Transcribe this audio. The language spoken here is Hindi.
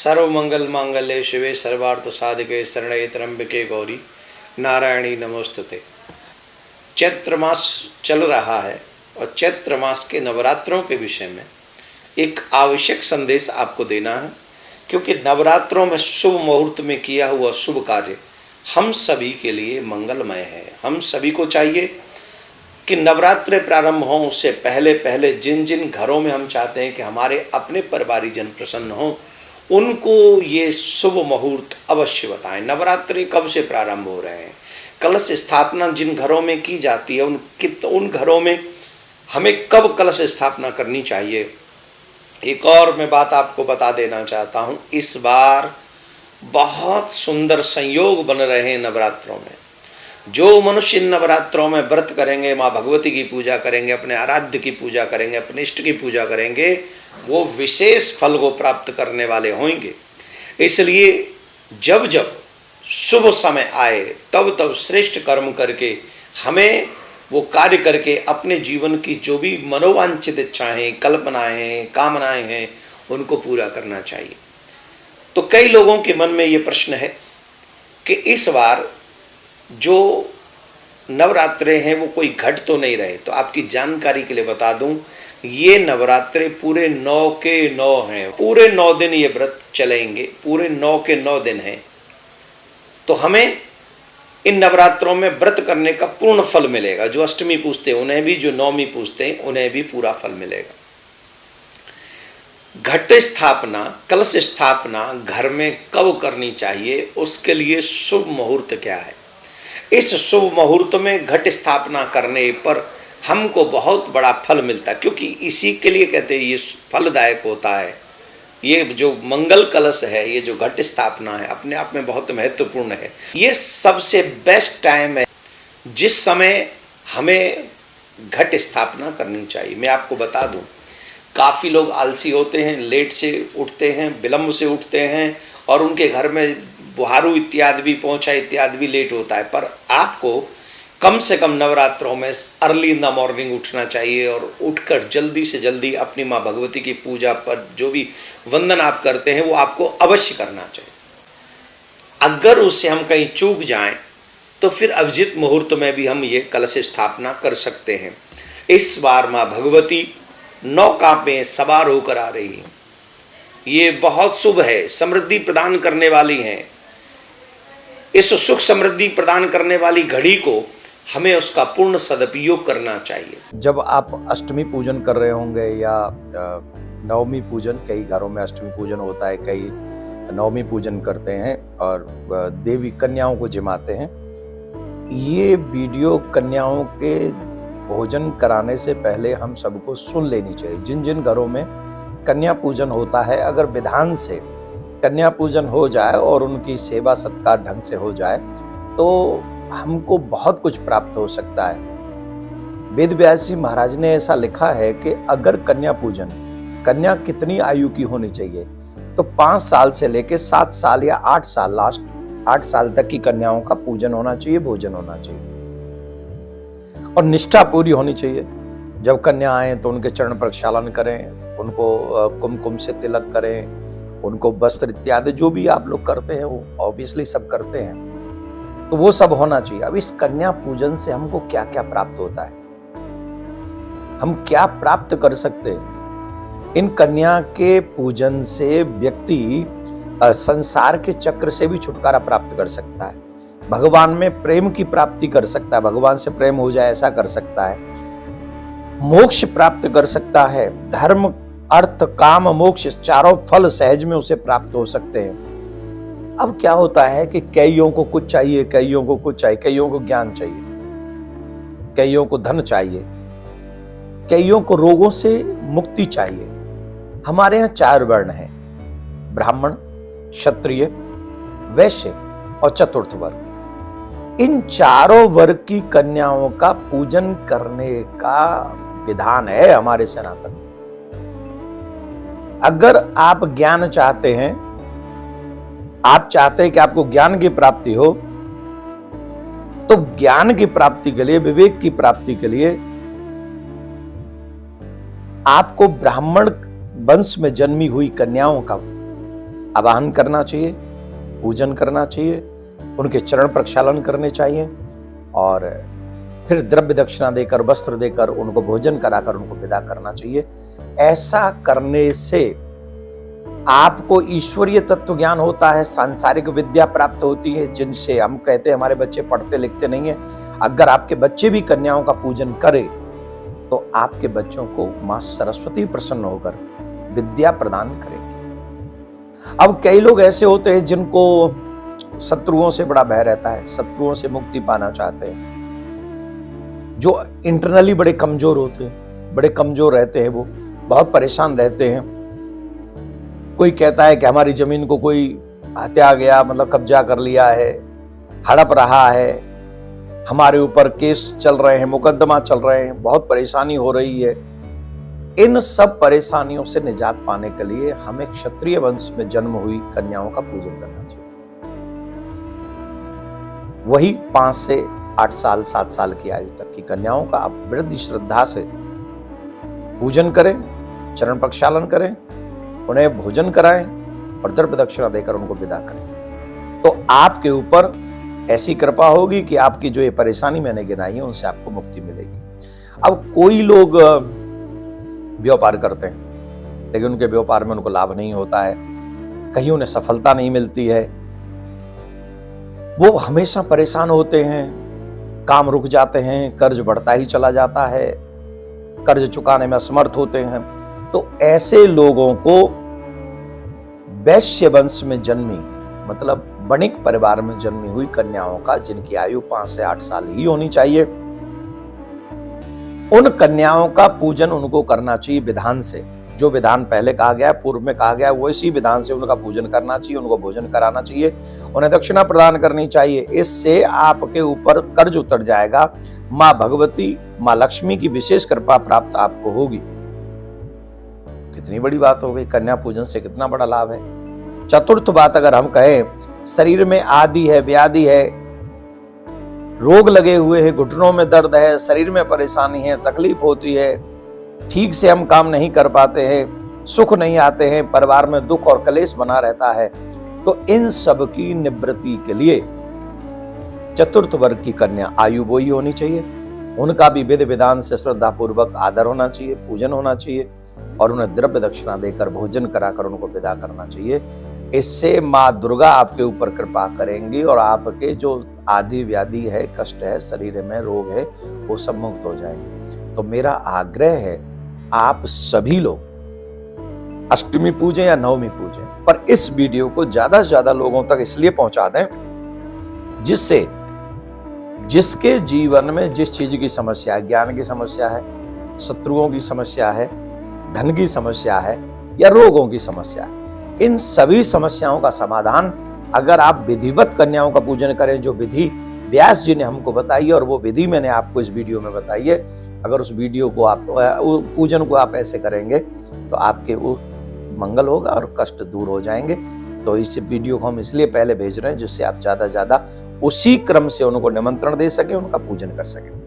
सर्वमंगल मांगल्ये शिवे सर्वार्थ साधिके शरण्ये त्र्यंबके गौरी नारायणी नमोस्तुते। चैत्र मास चल रहा है और चैत्र मास के नवरात्रों के विषय में एक आवश्यक संदेश आपको देना है, क्योंकि नवरात्रों में शुभ मुहूर्त में किया हुआ शुभ कार्य हम सभी के लिए मंगलमय है। हम सभी को चाहिए कि नवरात्रे प्रारंभ हों उससे पहले पहले जिन जिन घरों में हम चाहते हैं कि हमारे अपने परिवारीजन प्रसन्न हों, उनको ये शुभ मुहूर्त अवश्य बताएं। नवरात्रि कब से प्रारंभ हो रहे हैं, कलश स्थापना जिन घरों में की जाती है उन घरों में हमें कब कलश स्थापना करनी चाहिए। एक और मैं बात आपको बता देना चाहता हूँ, इस बार बहुत सुंदर संयोग बन रहे हैं नवरात्रों में। जो मनुष्य इन नवरात्रों में व्रत करेंगे, माँ भगवती की पूजा करेंगे, अपने आराध्य की पूजा करेंगे, अपने इष्ट की पूजा करेंगे, वो विशेष फल को प्राप्त करने वाले होंगे। इसलिए जब जब शुभ समय आए तब तब श्रेष्ठ कर्म करके हमें वो कार्य करके अपने जीवन की जो भी मनोवांछित इच्छाएं, कल्पनाएं हैं, कामनाएं हैं, उनको पूरा करना चाहिए। तो कई लोगों के मन में ये प्रश्न है कि इस बार जो नवरात्रे हैं वो कोई घट तो नहीं रहे। तो आपकी जानकारी के लिए बता दूं, ये नवरात्रे पूरे 9 के 9 हैं। पूरे 9 दिन ये व्रत चलेंगे, पूरे 9 के 9 दिन हैं। तो हमें इन नवरात्रों में व्रत करने का पूर्ण फल मिलेगा। जो अष्टमी पूजते हैं उन्हें भी, जो नवमी पूजते हैं उन्हें भी पूरा फल मिलेगा। घट स्थापना, कलश स्थापना घर में कब करनी चाहिए, उसके लिए शुभ मुहूर्त क्या है। इस शुभ मुहूर्त में घट स्थापना करने पर हमको बहुत बड़ा फल मिलता है, क्योंकि इसी के लिए कहते हैं ये फलदायक होता है। ये जो मंगल कलश है, ये जो घट स्थापना है, अपने आप में बहुत महत्वपूर्ण है। ये सबसे बेस्ट टाइम है जिस समय हमें घट स्थापना करनी चाहिए। मैं आपको बता दूं, काफ़ी लोग आलसी होते हैं, लेट से उठते हैं, विलम्ब से उठते हैं और उनके घर में बुहारू इत्यादि भी पहुंचा इत्यादि भी लेट होता है। पर आपको कम से कम नवरात्रों में अर्ली इन द मॉर्निंग उठना चाहिए और उठकर जल्दी से जल्दी अपनी माँ भगवती की पूजा पर जो भी वंदन आप करते हैं वो आपको अवश्य करना चाहिए। अगर उससे हम कहीं चूक जाएं तो फिर अभिजित मुहूर्त में भी हम ये कलश स्थापना कर सकते हैं। इस बार माँ भगवती नौका पे सवार होकर आ रही है। ये बहुत शुभ है, समृद्धि प्रदान करने वाली हैं। इस सुख समृद्धि प्रदान करने वाली घड़ी को हमें उसका पूर्ण सदुपयोग करना चाहिए। जब आप अष्टमी पूजन कर रहे होंगे या नवमी पूजन, कई घरों में अष्टमी पूजन होता है, कई नवमी पूजन करते हैं और देवी कन्याओं को जिमाते हैं। ये वीडियो कन्याओं के भोजन कराने से पहले हम सबको सुन लेनी चाहिए। जिन जिन घरों में कन्या पूजन होता है, अगर विधान से कन्या पूजन हो जाए और उनकी सेवा सत्कार ढंग से हो जाए तो हमको बहुत कुछ प्राप्त हो सकता है। वेद व्यास जी महाराज ने ऐसा लिखा है कि अगर कन्या पूजन, कन्या कितनी आयु की होनी चाहिए, तो 5 साल से लेकर 7 साल या 8 साल, लास्ट 8 साल तक की कन्याओं का पूजन होना चाहिए, भोजन होना चाहिए और निष्ठा पूरी होनी चाहिए। जब कन्या आए तो उनके चरण प्रक्षालन करें, उनको कुमकुम से तिलक करें, उनको वस्त्र इत्यादि जो भी आप लोग करते हैं वो ऑब्वियसली सब करते हैं, तो वो सब होना चाहिए। अब इस कन्या पूजन से हमको क्या क्या प्राप्त होता है, हम क्या प्राप्त कर सकते हैं। इन कन्या के पूजन से व्यक्ति संसार के चक्र से भी छुटकारा प्राप्त कर सकता है, भगवान में प्रेम की प्राप्ति कर सकता है, भगवान से प्रेम हो जाए ऐसा कर सकता है, मोक्ष प्राप्त कर सकता है। धर्म, अर्थ, काम, मोक्ष, चारों फल सहज में उसे प्राप्त हो सकते हैं। अब क्या होता है कि कईयों को कुछ चाहिए, कईयों को कुछ चाहिए, कईयों को ज्ञान चाहिए, कईयों को धन चाहिए, कईयों को रोगों से मुक्ति चाहिए। हमारे यहाँ 4 वर्ण हैं, ब्राह्मण, क्षत्रिय, वैश्य और चतुर्थ वर्ग। इन चारों वर्ग की कन्याओं का पूजन करने का विधान है हमारे सनातन। अगर आप ज्ञान चाहते हैं, आप चाहते हैं कि आपको ज्ञान की प्राप्ति हो, तो ज्ञान की प्राप्ति के लिए, विवेक की प्राप्ति के लिए आपको ब्राह्मण वंश में जन्मी हुई कन्याओं का आवाहन करना चाहिए, पूजन करना चाहिए, उनके चरण प्रक्षालन करने चाहिए और फिर द्रव्य दक्षिणा देकर, वस्त्र देकर, उनको भोजन कराकर उनको विदा करना चाहिए। ऐसा करने से आपको ईश्वरीय तत्व ज्ञान होता है, सांसारिक विद्या प्राप्त होती है, जिनसे हम कहते हैं हमारे बच्चे पढ़ते लिखते नहीं है। अगर आपके बच्चे भी कन्याओं का पूजन करें तो आपके बच्चों को मां सरस्वती प्रसन्न होकर विद्या प्रदान करेंगी। अब कई लोग ऐसे होते हैं जिनको शत्रुओं से बड़ा भय रहता है, शत्रुओं से मुक्ति पाना चाहते हैं, जो इंटरनली बड़े कमजोर होते हैं, बड़े कमजोर रहते हैं, वो बहुत परेशान रहते हैं। कोई कहता है कि हमारी जमीन को कोई हत्या गया, मतलब कब्जा कर लिया है, हड़प रहा है, हमारे ऊपर केस चल रहे हैं, मुकदमा चल रहे हैं, बहुत परेशानी हो रही है। इन सब परेशानियों से निजात पाने के लिए हमें क्षत्रिय वंश में जन्म हुई कन्याओं का पूजन करना चाहिए। वही 5 से 8 साल 7 साल की आयु तक की कन्याओं का आप वृद्धि श्रद्धा से पूजन करें, चरण प्रक्षालन करें, उन्हें भोजन कराएं और द्रव्य दक्षिणा देकर उनको विदा करें। तो आपके ऊपर ऐसी कृपा होगी कि आपकी जो ये परेशानी मैंने गिनाई है उनसे आपको मुक्ति मिलेगी। अब कोई लोग व्यापार करते हैं लेकिन उनके व्यापार में उनको लाभ नहीं होता है, कहीं उन्हें सफलता नहीं मिलती है, वो हमेशा परेशान होते हैं, काम रुक जाते हैं, कर्ज बढ़ता ही चला जाता है, कर्ज चुकाने में असमर्थ होते हैं। तो ऐसे लोगों को वैश्य वंश में जन्मी, मतलब वणिक परिवार में जन्मी हुई कन्याओं का, जिनकी आयु 5 से 8 साल ही होनी चाहिए, उन कन्याओं का पूजन उनको करना चाहिए विधान से। जो विधान पहले कहा गया, पूर्व में कहा गया, वो इसी विधान से उनका पूजन करना चाहिए, उनको भोजन कराना चाहिए, उन्हें दक्षिणा प्रदान करनी चाहिए। इससे आपके ऊपर कर्ज उतर जाएगा, मां भगवती, मां लक्ष्मी की विशेष कृपा प्राप्त आपको होगी। कितनी बड़ी बात हो गई, कन्या पूजन से कितना बड़ा लाभ है। चतुर्थ बात अगर हम कहें, शरीर में आदि है, व्याधि है, रोग लगे हुए हैं, घुटनों में दर्द है, शरीर में परेशानी है, तकलीफ होती है, ठीक से हम काम नहीं कर पाते हैं, सुख नहीं आते हैं, परिवार में दुख और कलेश बना रहता है, तो इन सब की निवृत्ति के लिए चतुर्थ वर्ग की कन्या आयु बोई होनी चाहिए। उनका भी विधि विधान से श्रद्धा पूर्वक आदर होना चाहिए, पूजन होना चाहिए और उन्हें द्रव्य दक्षिणा देकर भोजन कराकर उनको विदा करना चाहिए। इससे माँ दुर्गा आपके ऊपर कृपा करेंगी और आपके जो आदि व्याधि है, कष्ट है, शरीर में रोग है, वो सब मुक्त हो जाएंगे। तो मेरा आग्रह है, आप सभी लोग अष्टमी पूजें या नवमी पूजें, पर इस वीडियो को ज्यादा से ज्यादा लोगों तक इसलिए पहुंचा दें जिससे जिसके जीवन में जिस चीज की समस्या है, ज्ञान की समस्या है, शत्रुओं की समस्या है, धन की समस्या है या रोगों की समस्या है, इन सभी समस्याओं का समाधान अगर आप विधिवत कन्याओं का पूजन करें, जो विधि व्यास जी ने हमको बताई है और वो विधि मैंने आपको इस वीडियो में बताई है, अगर उस वीडियो को आप पूजन को आप ऐसे करेंगे तो आपके वो मंगल होगा और कष्ट दूर हो जाएंगे। तो इस वीडियो को हम इसलिए पहले भेज रहे हैं जिससे आप ज्यादा से ज्यादा उसी क्रम से उनको निमंत्रण दे सके, उनका पूजन कर सके।